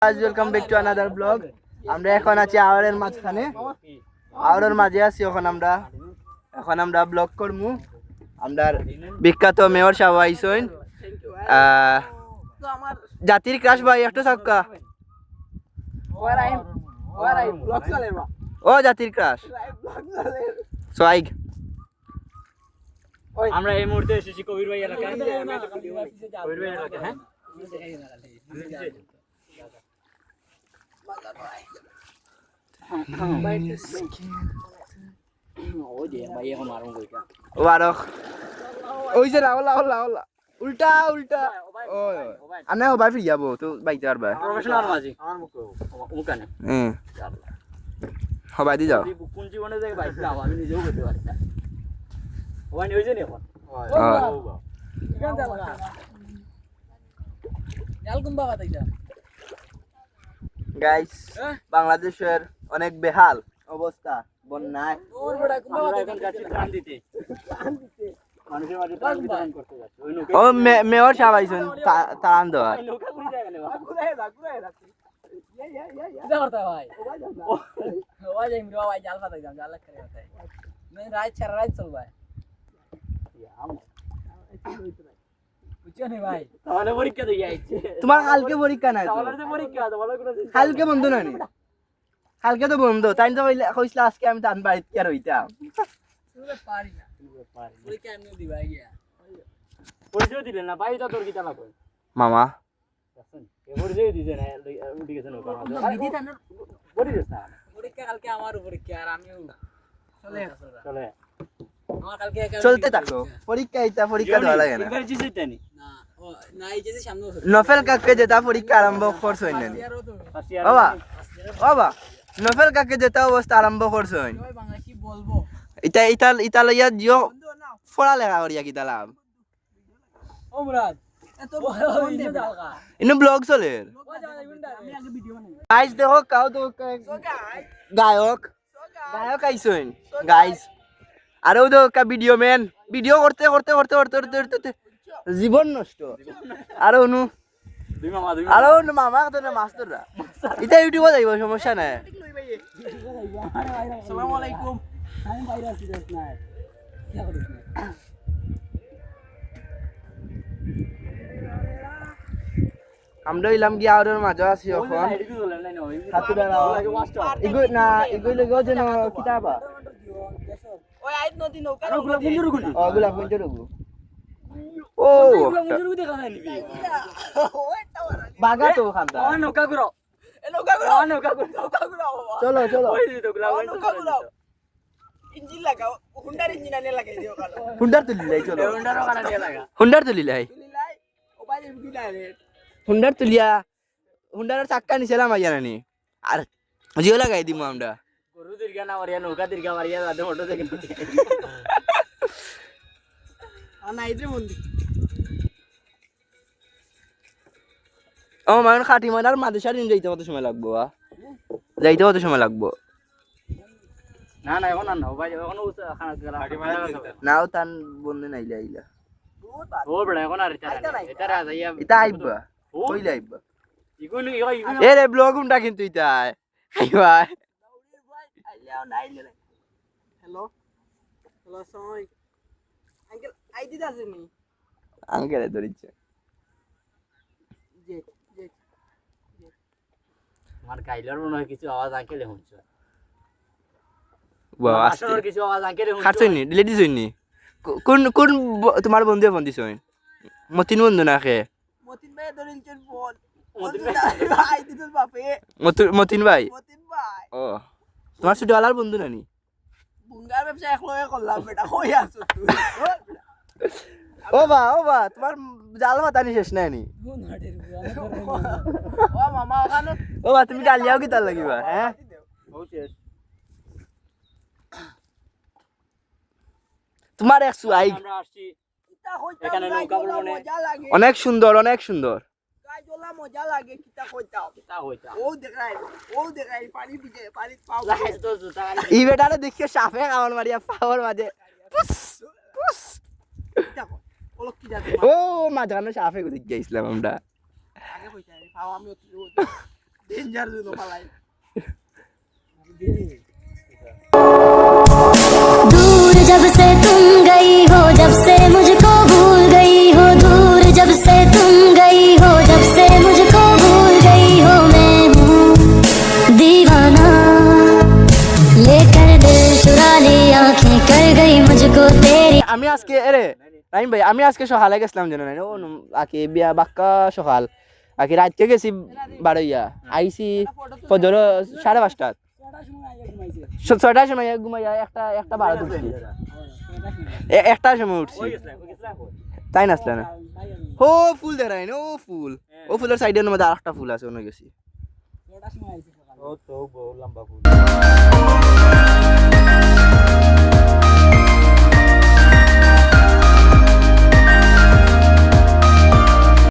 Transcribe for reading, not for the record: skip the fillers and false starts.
Welcome back to another blog. আমরা এখন আছি আওয়ারের মাঝখানে, আওয়ারের মাঝে আছি এখন আমরা ব্লগ করবো। আমরা বিখ্যাত মেয়র সাহেব আইসইন, জাতির ক্রাশ ভাই একটু সাক্কা ও জাতির ক্রাশ সোয়াইগ। আমরা এই মুহূর্তে এসেছি কবির ভাই এলাকায়। কবির ভাই এলাকা, হ্যাঁ উল্টা উল্টা আনে ভাই ফিরে যাবো তো বাইতে আর ভাই প্রফেশনাল মাঝি ওখানে সবাই দিয়ে যাও কোন জীবনে যাই বাইক যাবো আমি নিজেও করতে পারি না। ওখানে হয়েছে নি এখন গাইস, বাংলাদেশের অনেক বেহাল অবস্থা, বন্যায়। ও মেয়র সাহেব আইছেন তারান দেওয়ার। তোমার কালকে পরীক্ষা নাই? কালকে বন্ধ নাই? কালকে তো বন্ধ, তাই তো কইছিল আজকে আমি তান বাড়িতে আর হইতাম। পরিচয় দিলেন না ভাই, তোর কি চালা কই মামা পরিচয় দিছে না গেছে নৌকা পরীক্ষা কালকে আমার পরীক্ষা আর আমিও চলে আমার কালকে চলতে থাকো পরীক্ষা, এটা পরীক্ষা দেওয়া লাগে না। নফেল কাকে যেটা পরীক্ষা আরম্ভ করছই না বাবা, বাবা নফেল কাকে যেটা অবস্থা আরম্ভ করছই এটা ইতাল ইতাল ইয়া জিও ফড়া লেখা করিয়া কি লাভ? ইনো ব্লগ চলে গাইস, দেখো কাও তো গায়ক গায়ক আইছইন গাইস, আরো তো ভিডিও ম্যান, ভিডিও করতে করতে করতে করতে করতে জীবন নষ্ট। আরো অনু আরো মামা তো না মাস্টাররা এটা ইউটিউবে যাইব, সমস্যা নাই। আসসালামু আলাইকুম, আমি বাইরে আছি না কি করিস না। আমরা ইলাম গিয়া আর মাঝে আছি এখন ইগো না ইগো লগো যেন কিতাবা ওই আইত নদী নৌকা গোলাপ গুঞ্জুরু গুলি ও গোলাপ গুঞ্জুরু ও গোলাপ গুঞ্জুরু দেখা যায় নি বাগা তো খান্দা ও নৌকা গুরো চলো চলো ওই তো গোলাপ গুঞ্জুরু ইঞ্জিন লাগাও, হুন্ডার ইঞ্জিন আনে লাগাই দিও কালো হুন্ডার তুলি লাই চলো হুন্ডারও কানা দিয়ে লাগা হুন্ডার তুলি লাই ও বাজে বিলা রে হুন্ডার তুলিয়া হুন্ডার চাক্কা নিছিলাম আইয়া নানি আর জিও লাগাই দিমু আমরা গরু দীর্ঘা না মারিয়া নৌকা দীর্ঘা মারিয়া যাতে ফটো দেখে আনা ইদ্রে মন্দি ও মান খাটি মারার মাদেশার দিন যাইতে কত সময় লাগবো? যাইতে কত সময় লাগবো? না না এখন না ভাই, এখন খানা খাটি মারা নাও তান বন্ধে নাইলে আইলা ও বড় এখন আর এটা যাইয়া এটা আইবা কইলা আইবা ইগুনি এ রে ব্লগ উন্টা কিন্তু এটা আইবা হ্যালো হ্যালো সই আঙ্কেল আইডি আছে নি আঙ্কেলে ধরিছে জি জি আমার গাইলার মনে হয় কিছু আওয়াজ আঙ্কেলে শুনছে। বাহ, আসলে কিছু আওয়াজ আঙ্কেলে শুনছে। খাটছইনি ডিলে দিছইনি? কোন কোন তোমার বন্ধু ফোন দিছইন? মতিন বন্ধু না খে মতিন ভাই ধরিলছেন ফোন, মতিন ভাই দিদুল বাপে মতিন ভাই মতিন ভাই ও তোমার ছোটবেলার বন্ধু নানি? বুঙ্গার ব্যবসা একলগে করলাম বেটা, কই আছো তুই? ও বা তোমার জাল মাতানি শেষ নাই নি? ও মামা ওখানে ও বা তুমি গালিয়াও কি তার লাগিবা? হ্যাঁ ও শেষ তোমার এক সুয়াইগ আমরা আসছি এখানে নৌকা ভ্রমণে, অনেক সুন্দর অনেক সুন্দর গাই জলা মজা লাগে। কিতা কইতাও কিতা হইতা ও দেখাই পানি ভিজে পানি পাও তো জুতা ই বেটারে দেখে সাপে কামড় মারিয়া পাওয়ার মাঝে পুস পুস দেখো ওলক কি যাবে ও মাঝখানে সাপে দেখে গেছিলাম আমরা আগে কইতা পাও আমি ডেঞ্জার জোন পালাই दूर जब से तुम गई हो जब से मुझको भूल गई हो दूर जब से तुम गई हो जब से मुझको भूल गई हो मैं हूँ दीवाना लेकर दिल चुरा ली आंखें कर गई मुझको तेरी আমি আজকে আরে রাইম ভাই আমি আজকে সকালে গেছিলাম জানো না ও আকি বিয়া বাক্কা সকাল আকি রাতে গেছি বাড়াইয়া আইছি ফজর 5:30 ছয়টার সময় ঘুমাইয়া একটা বারো উঠছি একটার সময় উঠছি তাই না আসলে না ও ফুল দেখায় না ও ফুলের সাইডের মধ্যে আর একটা ফুল আছে অন্য গেছি ও তো বউ লম্বা ফুল